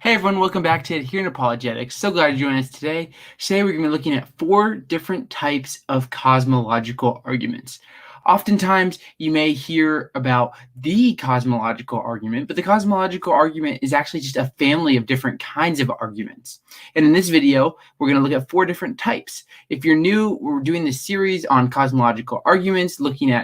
Hey everyone, welcome back to Here in Apologetics. So glad you joined us today. Today we're going to be looking at 4 different types of cosmological arguments. Oftentimes you may hear about the cosmological argument, but the cosmological argument is actually just a family of different kinds of arguments. And in this video, we're going to look at 4 different types. If you're new, we're doing this series on cosmological arguments,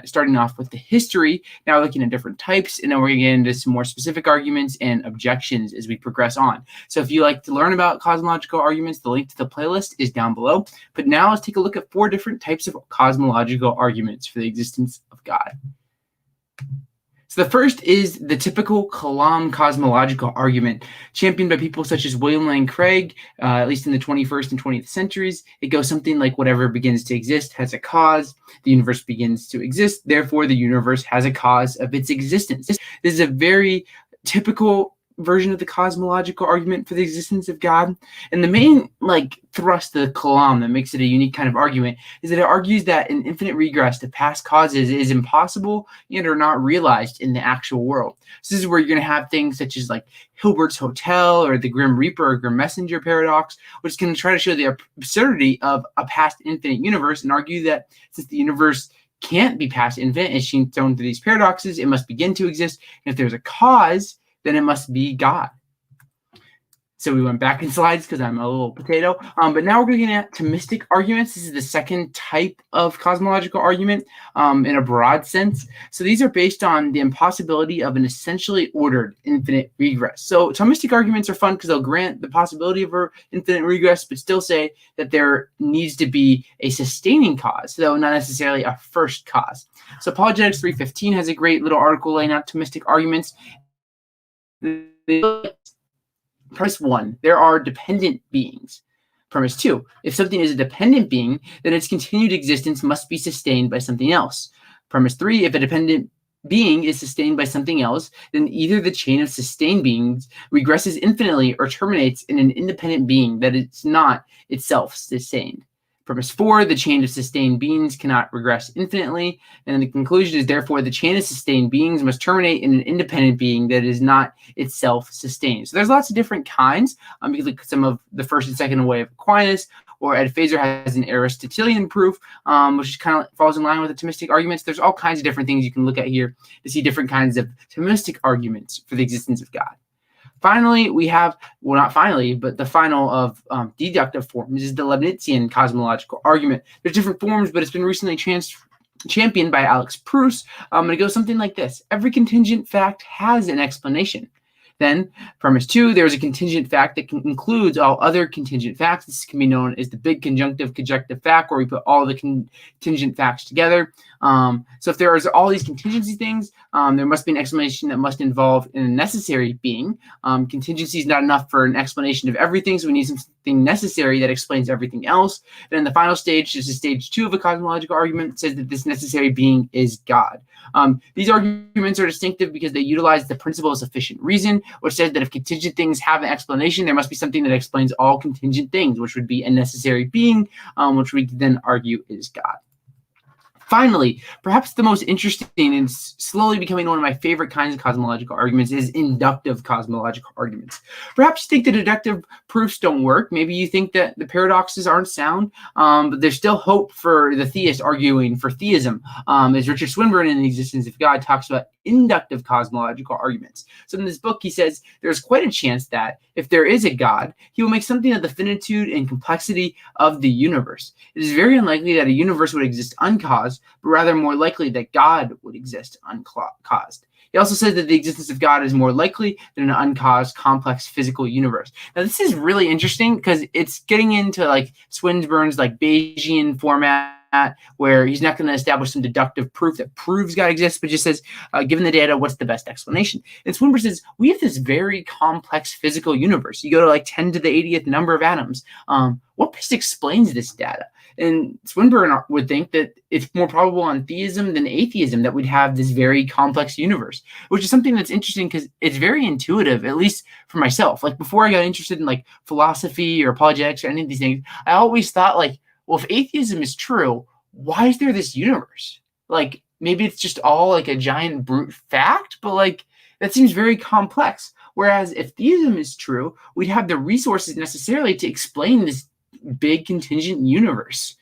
starting off with the history, now looking at different types, and then we're going to get into some more specific arguments and objections as we progress on. So if you like to learn about cosmological arguments, the link to the playlist is down below. But now let's take a look at 4 different types of cosmological arguments for the existence of God. So the first is the typical Kalam cosmological argument, championed by people such as William Lane Craig, at least in the 21st and 20th centuries. It goes something like whatever begins to exist has a cause, the universe begins to exist, therefore the universe has a cause of its existence. This is a very typical version of the cosmological argument for the existence of God. And the main thrust of the Kalam that makes it a unique kind of argument is that it argues that an infinite regress to past causes is impossible and are not realized in the actual world. So this is where you're going to have things such as like Hilbert's Hotel or the Grim Reaper or Grim Messenger paradox, which is going to try to show the absurdity of a past infinite universe and argue that since the universe can't be past infinite, as shown through these paradoxes, it must begin to exist. And if there's a cause, then it must be God. So we went back in slides because I'm a little potato. But now we're looking at Thomistic arguments. This is the second type of cosmological argument in a broad sense. So these are based on the impossibility of an essentially ordered infinite regress. So Thomistic arguments are fun because they'll grant the possibility of an infinite regress, but still say that there needs to be a sustaining cause, though not necessarily a first cause. So Apologetics 3:15 has a great little article laying out Thomistic arguments. Premise 1, there are dependent beings. Premise 2, if something is a dependent being, then its continued existence must be sustained by something else. Premise 3, if a dependent being is sustained by something else, then either the chain of sustained beings regresses infinitely or terminates in an independent being that is not itself sustained. Premise 4, the chain of sustained beings cannot regress infinitely. And the conclusion is, therefore, the chain of sustained beings must terminate in an independent being that is not itself sustained. So there's lots of different kinds. You can look at some of the first and second way of Aquinas, or Ed Feser has an Aristotelian proof, which kind of falls in line with the Thomistic arguments. There's all kinds of different things you can look at here to see different kinds of Thomistic arguments for the existence of God. Finally, we have, well, not finally, but the final of deductive forms is the Leibnizian cosmological argument. There's different forms, but it's been recently championed by Alex Proust. And it goes something like this. Every contingent fact has an explanation. Then, premise 2, there's a contingent fact that includes all other contingent facts. This can be known as the big conjunctive fact, where we put all the contingent facts together. So if there is all these contingency things, there must be an explanation that must involve a necessary being. Contingency is not enough for an explanation of everything, so we need something necessary that explains everything else. Then the final stage, this is stage 2 of a cosmological argument, says that this necessary being is God. These arguments are distinctive because they utilize the principle of sufficient reason, which says that if contingent things have an explanation, there must be something that explains all contingent things, which would be a necessary being, which we can then argue is God. Finally, perhaps the most interesting and slowly becoming one of my favorite kinds of cosmological arguments is inductive cosmological arguments. Perhaps you think the deductive proofs don't work. Maybe you think that the paradoxes aren't sound, but there's still hope for the theist arguing for theism. As Richard Swinburne in The Existence of God talks about inductive cosmological arguments. So in this book, he says there's quite a chance that if there is a God, he will make something of the finitude and complexity of the universe. It is very unlikely that a universe would exist uncaused, but rather more likely that God would exist uncaused. He also says that the existence of God is more likely than an uncaused, complex physical universe. Now, this is really interesting because it's getting into Swinburne's Bayesian format, where he's not going to establish some deductive proof that proves God exists, but just says, given the data, what's the best explanation? And Swinburne says, we have this very complex physical universe. You go to 10 to the 80th number of atoms. What best explains this data? And Swinburne would think that it's more probable on theism than atheism that we'd have this very complex universe, which is something that's interesting because it's very intuitive, at least for myself. Before I got interested in philosophy or apologetics or any of these things, I always thought well, if atheism is true, why is there this universe? Maybe it's just all a giant brute fact, but that seems very complex. Whereas if theism is true, we'd have the resources necessarily to explain this big contingent universe.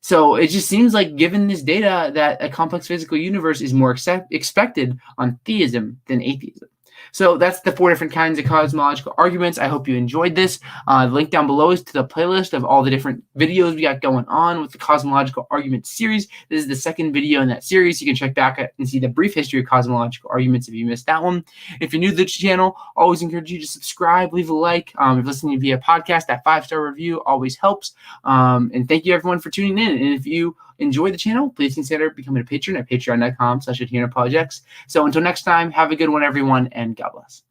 So it just seems like, given this data, that a complex physical universe is more expected on theism than atheism. So that's the 4 different kinds of cosmological arguments. I hope you enjoyed this. The link down below is to the playlist of all the different videos we got going on with the cosmological argument series. This is the 2nd video in that series. You can check back and see the brief history of cosmological arguments if you missed that one. If you're new to the channel, always encourage you to subscribe, leave a like. If you're listening via podcast, that 5-star review always helps. And thank you everyone for tuning in. And if you enjoy the channel, please consider becoming a patron at patreon.com/adherentapologetics. So until next time, have a good one, everyone, and God bless.